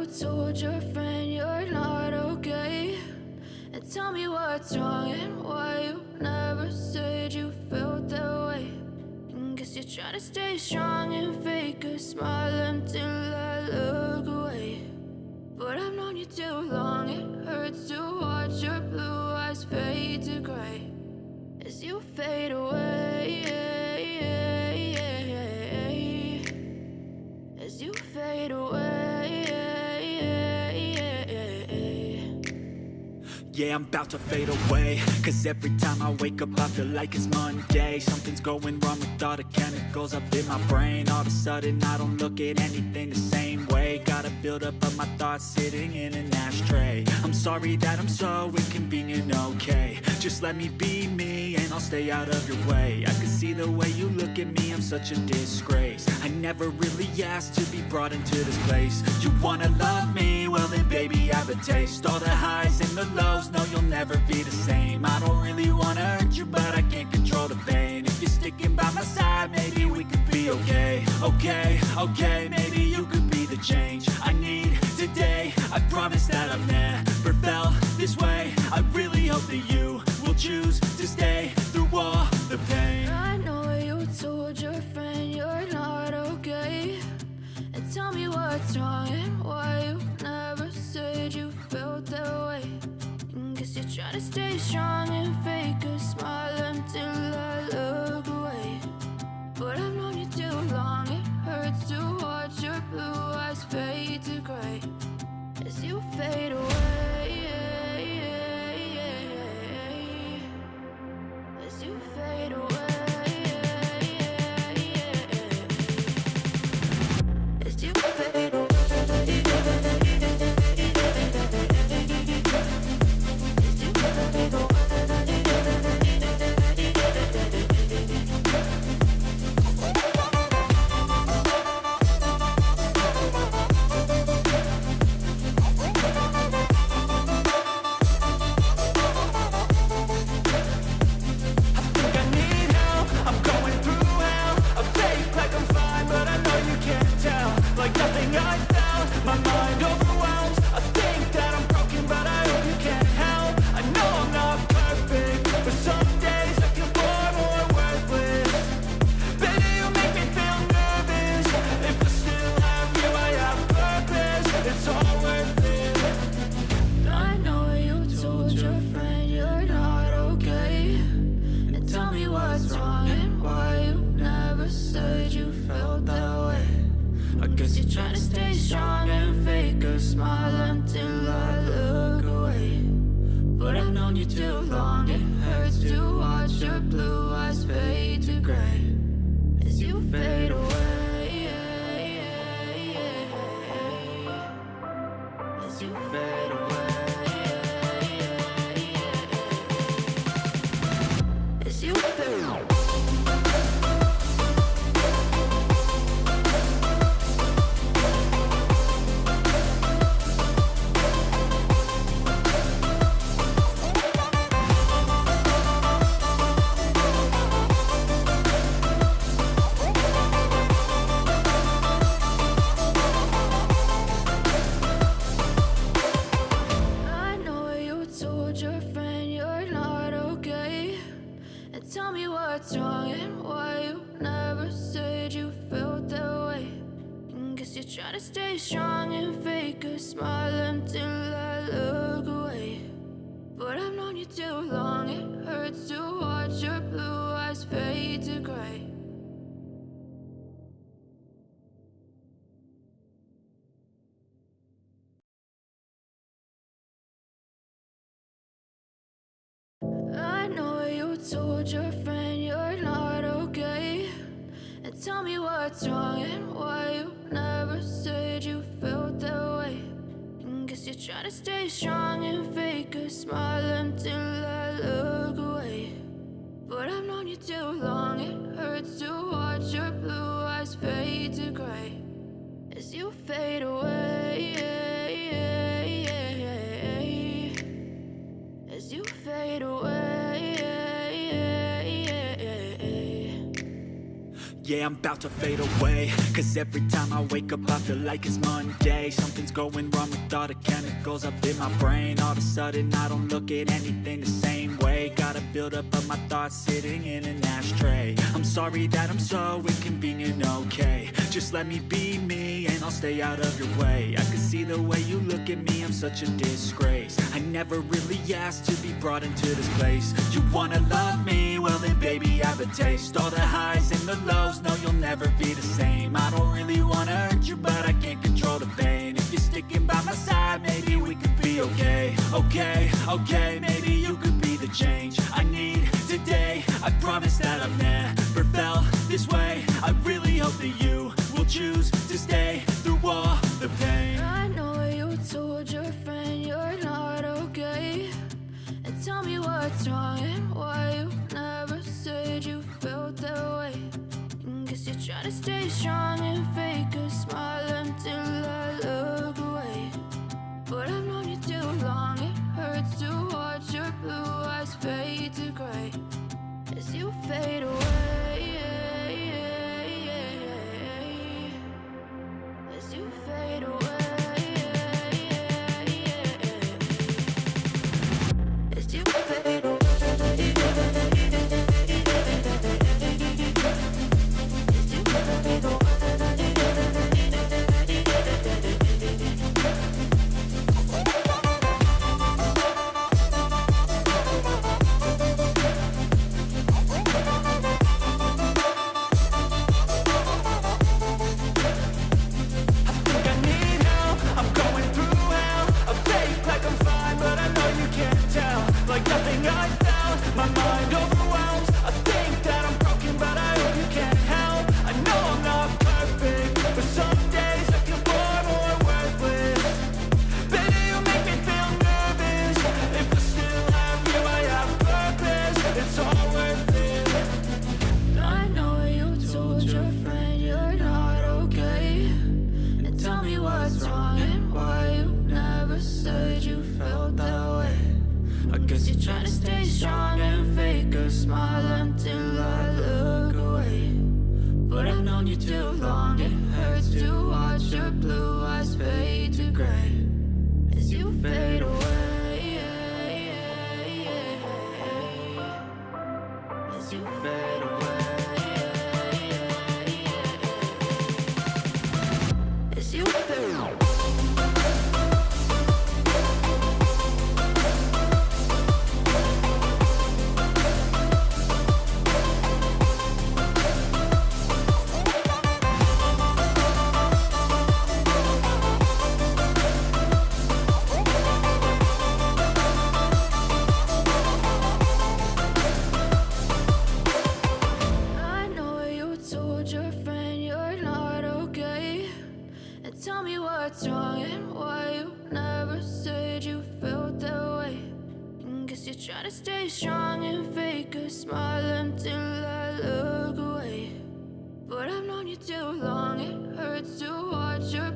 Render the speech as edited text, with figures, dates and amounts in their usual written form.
told your friend you're not okay? And tell me what's wrong and why you never said you felt that way. And guess you're trying to stay strong and fake a smile until I look away. But I've known you too long, it hurts to watch your blue eyes fade to gray as you fade away, as you fade away. Yeah, I'm about to fade away, 'cause every time I wake up I feel like it's Monday. Something's going wrong with all the chemicals up in my brain. All of a sudden I don't look at anything the same way. Gotta build up of my thoughts sitting in an ashtray. I'm sorry that I'm so inconvenient, okay? Just let me be me and I'll stay out of your way. I can see the way you look at me, I'm such a disgrace. I never really asked to be brought into this place. You wanna love me? Well then baby have a taste. All the highs and the lows, no you'll never be the same. I don't really wanna hurt you but I can't control the pain. If you're sticking by my side maybe we could be okay. Okay, maybe you could be the change I need today. I promise that I've never felt this way. I really hope that you will choose to stay through all the pain. I know you told your friend you're not okay. And tell me what's wrong and why you never said you felt that way. And guess you're trying to stay strong and fake a smile until I look away. But I've known you too long, it hurts to watch your blue eyes fade to gray as you fade away, as you fade away, as you fade away. I know you told your friend you're not okay. And tell me what's wrong and why you never said you felt that way. And guess you're trying to stay strong and fake a smile until I look away. But I've known you too long, it hurts to watch your blue eyes fade to gray as you fade away, as you fade away. Yeah, I'm about to fade away. Cause every time I wake up I feel like it's Monday. Something's going wrong with all the chemicals up in my brain. All of a sudden I don't look at anything the same way. Gotta build up of my thoughts sitting in an ashtray. I'm sorry that I'm so inconvenient, okay. Just let me be me and I'll stay out of your way. I can see the way you look at me, I'm such a disgrace. I never really asked to be brought into this place. You wanna love me? Well then baby have a taste. All the highs and the lows, no you'll never be the same. I don't really wanna hurt you but I can't control the pain. If you're sticking by my side maybe we could be okay. Okay, okay, maybe you could be the change I need today. I promise that I've never felt this way. I really hope that you will choose to stay through all the pain. I know you told your friend you're not okay, and tell me what's wrong and why you never said you felt that way. Guess you're trying to stay strong and fake a smile until I look away. But I've known you too long, it hurts to watch your blue eyes fade to gray as you fade away. As you fade away. As you fade away. Too long, it hurts to watch your